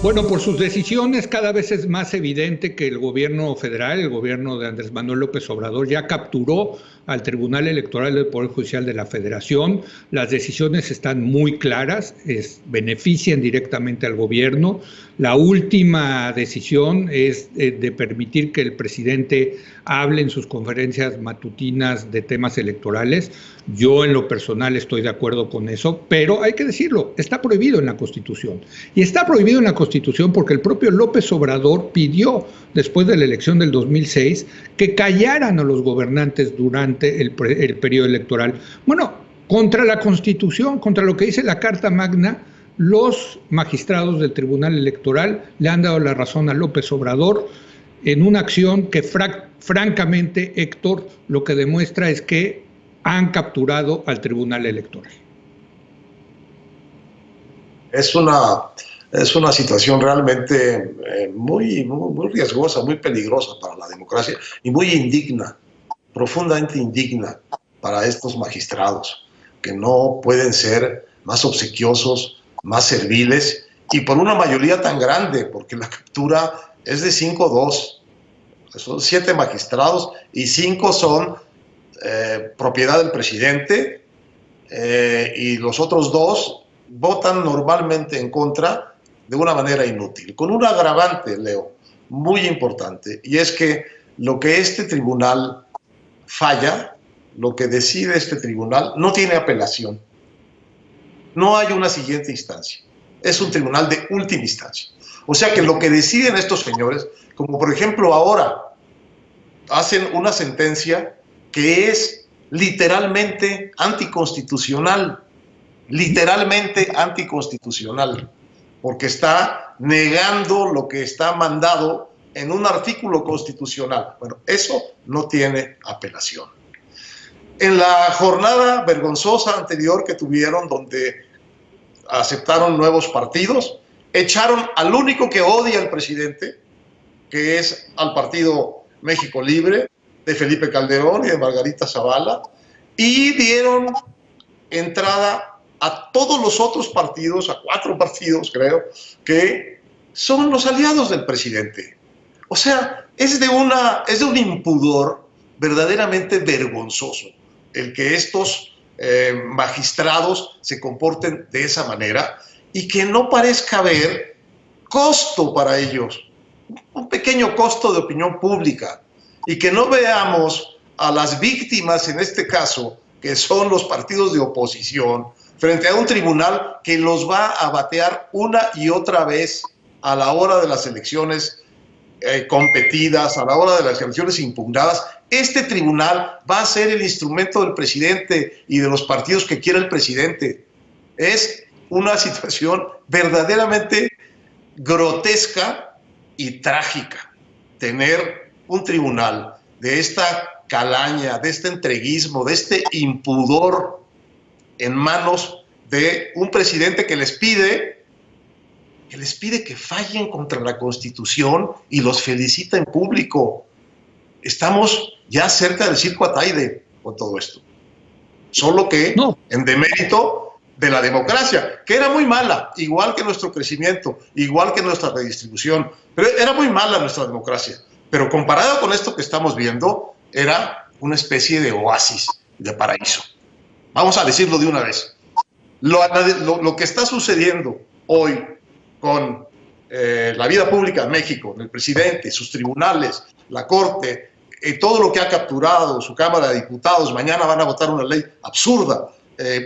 Bueno, por sus decisiones cada vez es más evidente que el gobierno federal, el gobierno de Andrés Manuel López Obrador, ya capturó al Tribunal Electoral del Poder Judicial de la Federación. Las decisiones están muy claras, benefician directamente al gobierno. La última decisión es de permitir que el presidente hable en sus conferencias matutinas de temas electorales. Yo en lo personal estoy de acuerdo con eso, pero hay que decirlo, está prohibido en la Constitución. Y está prohibido en la Constitución porque el propio López Obrador pidió, después de la elección del 2006, que callaran a los gobernantes durante el periodo electoral. Bueno, contra la Constitución, contra lo que dice la Carta Magna, los magistrados del Tribunal Electoral le han dado la razón a López Obrador en una acción que francamente, Héctor, lo que demuestra es que han capturado al Tribunal Electoral. Es una situación realmente muy riesgosa, muy peligrosa para la democracia y muy indigna, profundamente indigna para estos magistrados, que no pueden ser más obsequiosos, más serviles, y por una mayoría tan grande, porque la captura es de 5-2. Son 7 magistrados y 5 son propiedad del presidente, y los otros 2 votan normalmente en contra de una manera inútil, con un agravante, Leo, muy importante, y es que lo que este tribunal falla, lo que decide este tribunal, no tiene apelación. No hay una siguiente instancia. Es un tribunal de última instancia. O sea que lo que deciden estos señores, como por ejemplo ahora, hacen una sentencia que es literalmente anticonstitucional, porque está negando lo que está mandado en un artículo constitucional. Bueno, eso no tiene apelación. En la jornada vergonzosa anterior que tuvieron, donde aceptaron nuevos partidos, echaron al único que odia al presidente, que es al Partido México Libre, de Felipe Calderón y de Margarita Zavala, y dieron entrada a todos los otros partidos, a 4 partidos creo, que son los aliados del presidente. O sea, es de un impudor verdaderamente vergonzoso el que estos magistrados se comporten de esa manera y que no parezca haber costo para ellos, un pequeño costo de opinión pública, y que no veamos a las víctimas en este caso, que son los partidos de oposición, frente a un tribunal que los va a batear una y otra vez a la hora de las elecciones competidas, a la hora de las elecciones impugnadas. Este tribunal va a ser el instrumento del presidente y de los partidos que quiera el presidente. Es una situación verdaderamente grotesca y trágica tener un tribunal de esta calaña, de este entreguismo, de este impudor en manos de un presidente que les pide que fallen contra la Constitución y los felicita en público. Estamos ya cerca del circo Ataide con todo esto. Solo que en demérito de la democracia, que era muy mala, igual que nuestro crecimiento, igual que nuestra redistribución, pero era muy mala nuestra democracia. Pero comparado con esto que estamos viendo, era una especie de oasis, de paraíso. Vamos a decirlo de una vez. Lo que está sucediendo hoy con la vida pública de México, el presidente, sus tribunales, la Corte, todo lo que ha capturado su Cámara de Diputados, mañana van a votar una ley absurda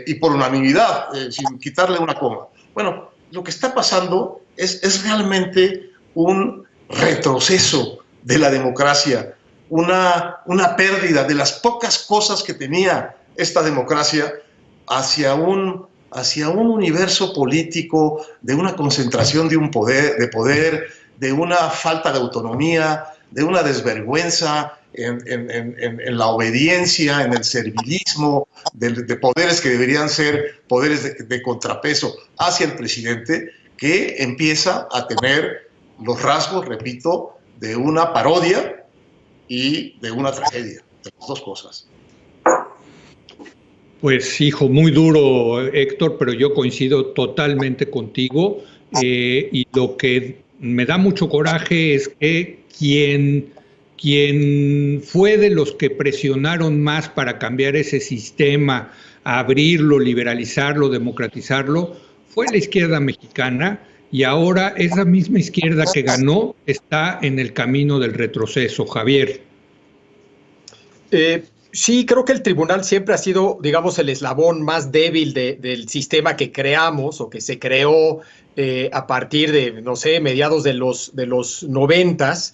y por unanimidad, sin quitarle una coma. Bueno, lo que está pasando es realmente un retroceso de la democracia, una pérdida de las pocas cosas que tenía esta democracia hacia un universo político, de una concentración de poder, de una falta de autonomía, de una desvergüenza en la obediencia, en el servilismo, de poderes que deberían ser poderes de contrapeso hacia el presidente, que empieza a tener los rasgos, repito, de una parodia y de una tragedia, de las dos cosas. Pues hijo, muy duro, Héctor, pero yo coincido totalmente contigo. y lo que me da mucho coraje es que quien fue de los que presionaron más para cambiar ese sistema, abrirlo, liberalizarlo, democratizarlo, fue la izquierda mexicana, y ahora esa misma izquierda que ganó está en el camino del retroceso, Javier. Sí, creo que el tribunal siempre ha sido, digamos, el eslabón más débil del sistema que creamos o que se creó a partir de, no sé, mediados de los 90s.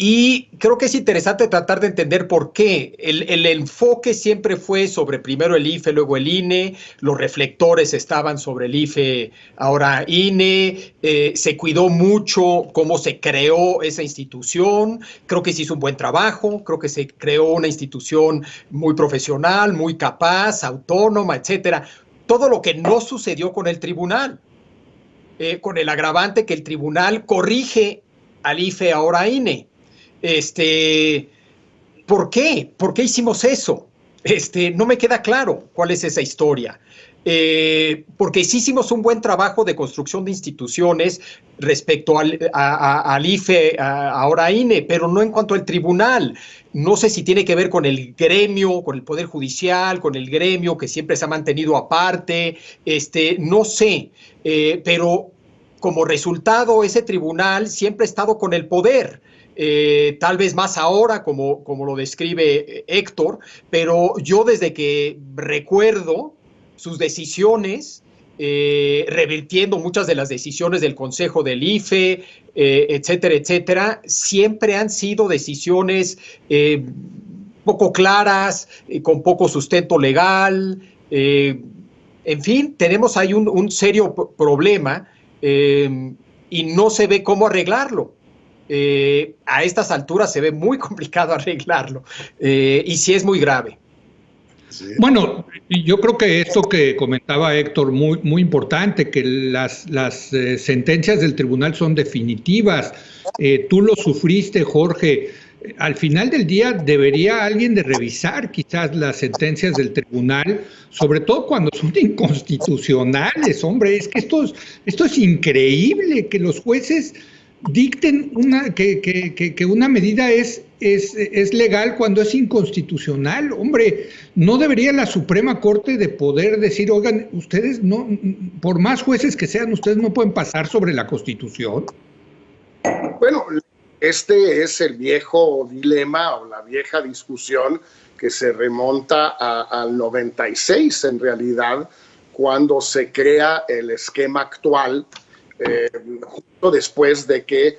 Y creo que es interesante tratar de entender por qué. El enfoque siempre fue sobre primero el IFE, luego el INE, los reflectores estaban sobre el IFE, ahora INE, se cuidó mucho cómo se creó esa institución, creo que se hizo un buen trabajo, creo que se creó una institución muy profesional, muy capaz, autónoma, etcétera. Todo lo que no sucedió con el tribunal, con el agravante que el tribunal corrige al IFE, ahora INE. ¿Por qué? ¿Por qué hicimos eso? No me queda claro cuál es esa historia. Porque sí hicimos un buen trabajo de construcción de instituciones respecto al IFE, ahora INE, pero no en cuanto al tribunal. No sé si tiene que ver con el gremio, con el Poder Judicial, con el gremio que siempre se ha mantenido aparte, no sé, pero como resultado ese tribunal siempre ha estado con el poder. Tal vez más ahora, como lo describe Héctor, pero yo desde que recuerdo sus decisiones, revirtiendo muchas de las decisiones del Consejo del IFE, etcétera, etcétera, siempre han sido decisiones poco claras, con poco sustento legal. En fin, tenemos ahí un serio problema y no se ve cómo arreglarlo. A estas alturas se ve muy complicado arreglarlo y sí es muy grave. Sí. Bueno, yo creo que esto que comentaba Héctor, muy importante, que las sentencias del tribunal son definitivas. Tú lo sufriste, Jorge. Al final del día debería alguien de revisar quizás las sentencias del tribunal, sobre todo cuando son inconstitucionales. Hombre, es que esto es increíble, que los jueces dicten que una medida es legal cuando es inconstitucional. Hombre, ¿no debería la Suprema Corte de poder decir, oigan, ustedes no, por más jueces que sean, ustedes no pueden pasar sobre la Constitución? Bueno, este es el viejo dilema o la vieja discusión que se remonta al 96, en realidad, cuando se crea el esquema actual, justo después de que,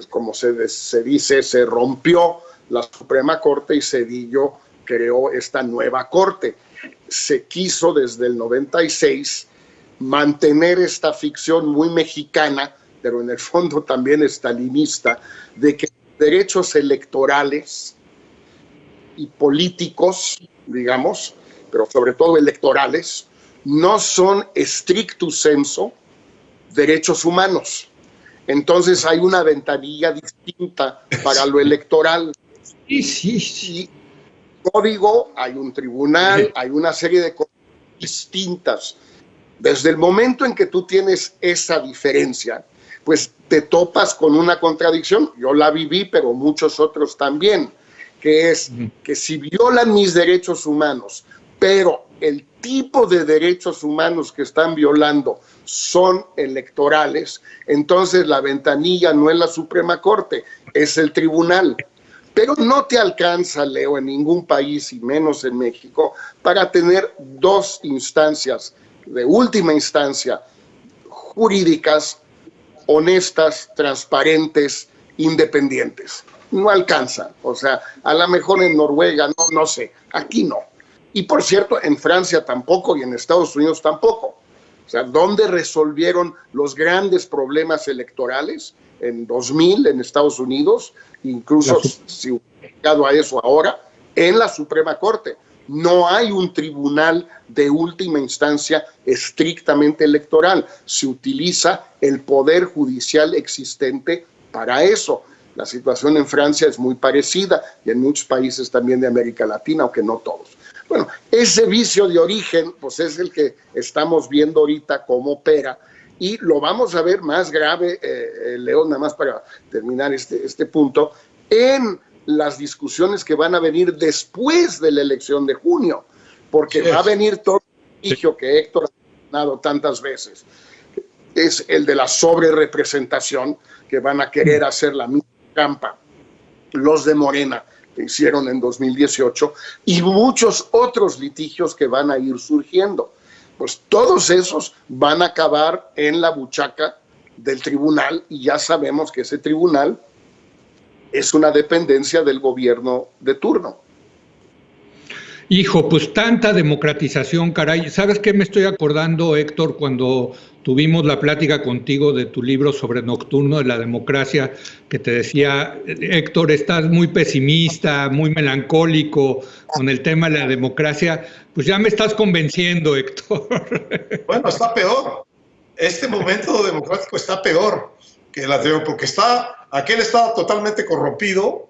como se dice, se rompió la Suprema Corte y Zedillo creó esta nueva Corte. Se quiso desde el 96 mantener esta ficción muy mexicana, pero en el fondo también estalinista, de que derechos electorales y políticos, digamos, pero sobre todo electorales, no son stricto sensu derechos humanos. Entonces hay una ventanilla distinta para lo electoral. Sí. Código, hay un tribunal, hay una serie de cosas distintas. Desde el momento en que tú tienes esa diferencia, pues te topas con una contradicción. Yo la viví, pero muchos otros también, que es que si violan mis derechos humanos, pero el tipo de derechos humanos que están violando son electorales, entonces la ventanilla no es la Suprema Corte, es el tribunal. Pero no te alcanza, Leo, en ningún país, y menos en México, para tener dos instancias de última instancia, jurídicas, honestas, transparentes, independientes. No alcanza. O sea, a lo mejor en Noruega, no sé, aquí no. Y por cierto, en Francia tampoco y en Estados Unidos tampoco. O sea, ¿dónde resolvieron los grandes problemas electorales? En 2000 en Estados Unidos, incluso si hubiera llegado a eso ahora, en la Suprema Corte. No hay un tribunal de última instancia estrictamente electoral. Se utiliza el poder judicial existente para eso. La situación en Francia es muy parecida y en muchos países también de América Latina, aunque no todos. Bueno, ese vicio de origen, pues es el que estamos viendo ahorita cómo opera, y lo vamos a ver más grave, León, nada más para terminar este punto, en las discusiones que van a venir después de la elección de junio, porque va a venir todo el litigio que Héctor ha mencionado tantas veces. Es el de la sobrerepresentación, que van a querer hacer la misma trampa los de Morena que hicieron en 2018, y muchos otros litigios que van a ir surgiendo. Pues todos esos van a acabar en la buchaca del tribunal, y ya sabemos que ese tribunal es una dependencia del gobierno de turno. Hijo, pues tanta democratización, caray. ¿Sabes qué me estoy acordando, Héctor, cuando tuvimos la plática contigo de tu libro sobre Nocturno de la democracia, que te decía, Héctor, estás muy pesimista, muy melancólico con el tema de la democracia? Pues ya me estás convenciendo, Héctor. Bueno, está peor. Este momento democrático está peor que el anterior, porque aquel estaba totalmente corrompido,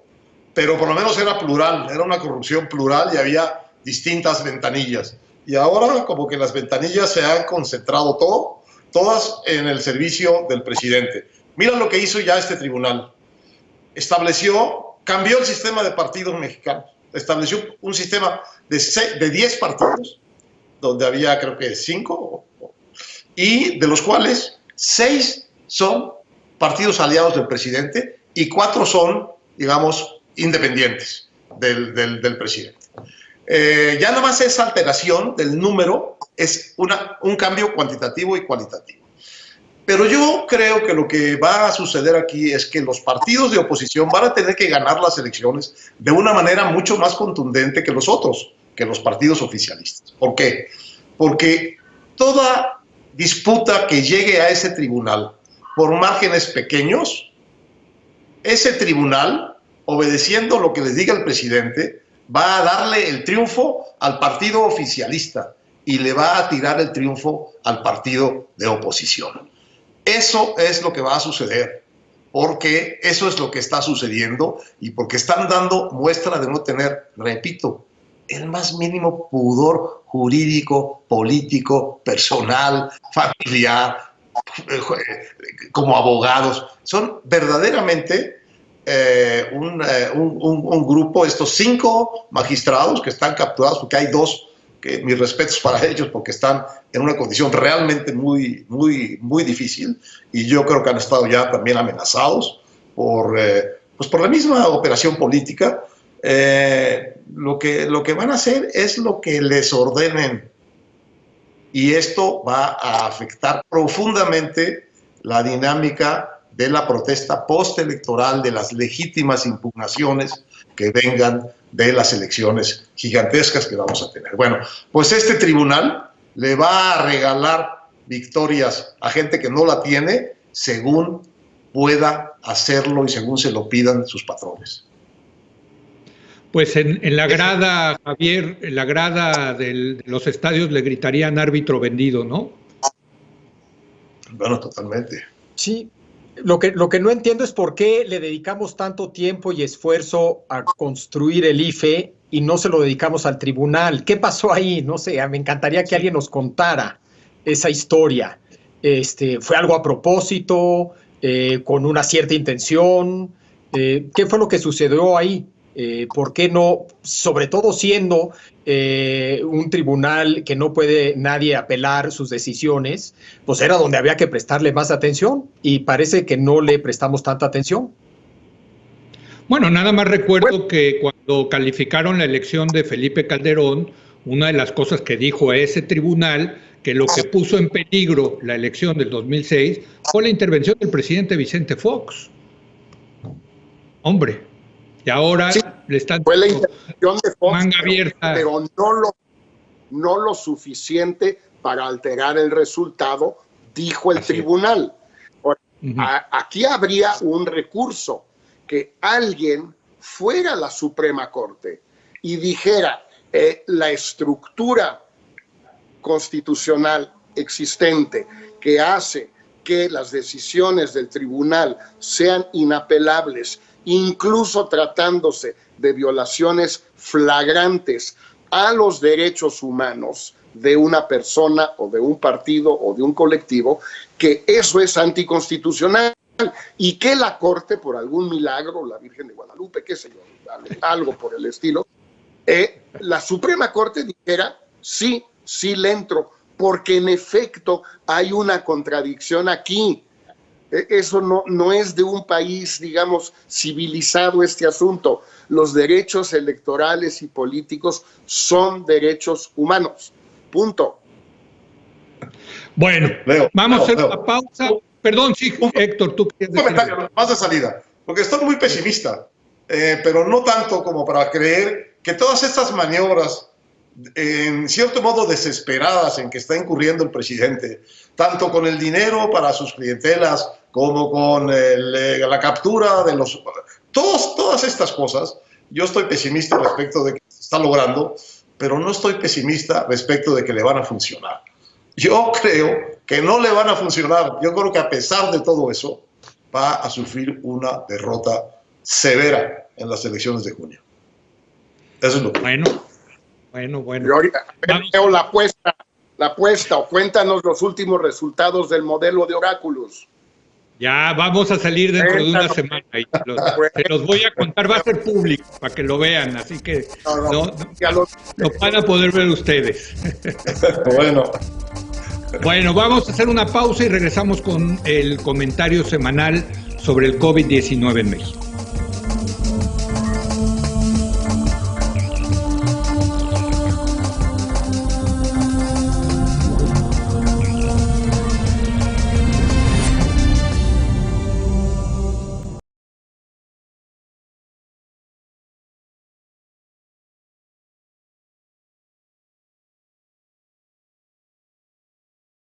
pero por lo menos era plural, era una corrupción plural y había distintas ventanillas. Y ahora como que las ventanillas se han concentrado todas en el servicio del presidente. Mira lo que hizo ya este tribunal. Cambió el sistema de partidos mexicanos. Estableció un sistema de 10 partidos, donde había creo que 5, y de los cuales 6 son partidos aliados del presidente y 4 son, digamos, independientes del presidente. Ya nada más esa alteración del número es un cambio cuantitativo y cualitativo. Pero yo creo que lo que va a suceder aquí es que los partidos de oposición van a tener que ganar las elecciones de una manera mucho más contundente que los otros, que los partidos oficialistas. ¿Por qué? Porque toda disputa que llegue a ese tribunal por márgenes pequeños, ese tribunal, obedeciendo lo que les diga el presidente, va a darle el triunfo al partido oficialista y le va a tirar el triunfo al partido de oposición. Eso es lo que va a suceder, porque eso es lo que está sucediendo y porque están dando muestra de no tener, repito, el más mínimo pudor jurídico, político, personal, familiar, como abogados. Son verdaderamente un grupo, estos 5 magistrados que están capturados, porque hay 2, que mis respetos para ellos, porque están en una condición realmente muy, muy, muy difícil, y yo creo que han estado ya también amenazados por la misma operación política. Lo que van a hacer es lo que les ordenen, y esto va a afectar profundamente la dinámica de la protesta postelectoral, de las legítimas impugnaciones que vengan de las elecciones gigantescas que vamos a tener. Bueno, pues este tribunal le va a regalar victorias a gente que no la tiene, según pueda hacerlo y según se lo pidan sus patrones. Pues en la grada, Javier, en la grada de los estadios le gritarían árbitro vendido, ¿no? Bueno, totalmente. Sí. Lo que no entiendo es por qué le dedicamos tanto tiempo y esfuerzo a construir el IFE y no se lo dedicamos al tribunal. ¿Qué pasó ahí? No sé, me encantaría que alguien nos contara esa historia. ¿Fue algo a propósito, con una cierta intención? ¿Qué fue lo que sucedió ahí? ¿Por qué no, sobre todo siendo un tribunal que no puede nadie apelar sus decisiones, pues era donde había que prestarle más atención, y parece que no le prestamos tanta atención? Bueno, nada más recuerdo que cuando calificaron la elección de Felipe Calderón, una de las cosas que dijo a ese tribunal, que lo que puso en peligro la elección del 2006 fue la intervención del presidente Vicente Fox. Hombre. Y ahora sí, le están fue la intervención de Fox, manga abierta, pero no lo suficiente para alterar el resultado, dijo el tribunal. Aquí habría un recurso, que alguien fuera a la Suprema Corte y dijera la estructura constitucional existente que hace que las decisiones del tribunal sean inapelables, incluso tratándose de violaciones flagrantes a los derechos humanos de una persona o de un partido o de un colectivo, que eso es anticonstitucional y que la Corte, por algún milagro, la Virgen de Guadalupe, qué sé yo, algo por el estilo, la Suprema Corte dijera, sí le entro, porque en efecto hay una contradicción aquí. Eso no es de un país, digamos, civilizado este asunto. Los derechos electorales y políticos son derechos humanos. Punto. Bueno, vamos a hacer una pausa. Perdón, sí, Héctor, tú quieres decir. Un comentario más de salida, porque estoy muy pesimista, pero no tanto como para creer que todas estas maniobras, en cierto modo desesperadas en que está incurriendo el presidente, tanto con el dinero para sus clientelas como con la captura de los... Todas estas cosas, yo estoy pesimista respecto de que se está logrando, pero no estoy pesimista respecto de que le van a funcionar. Yo creo que no le van a funcionar. Yo creo que a pesar de todo eso, va a sufrir una derrota severa en las elecciones de junio. Eso es lo que... Bueno. Yo ahorita veo la apuesta, o cuéntanos los últimos resultados del modelo de Oráculos. Ya vamos a salir dentro de una semana y se los voy a contar, va a ser público para que lo vean, así que no van a poder ver ustedes. Bueno, vamos a hacer una pausa y regresamos con el comentario semanal sobre el COVID-19 en México.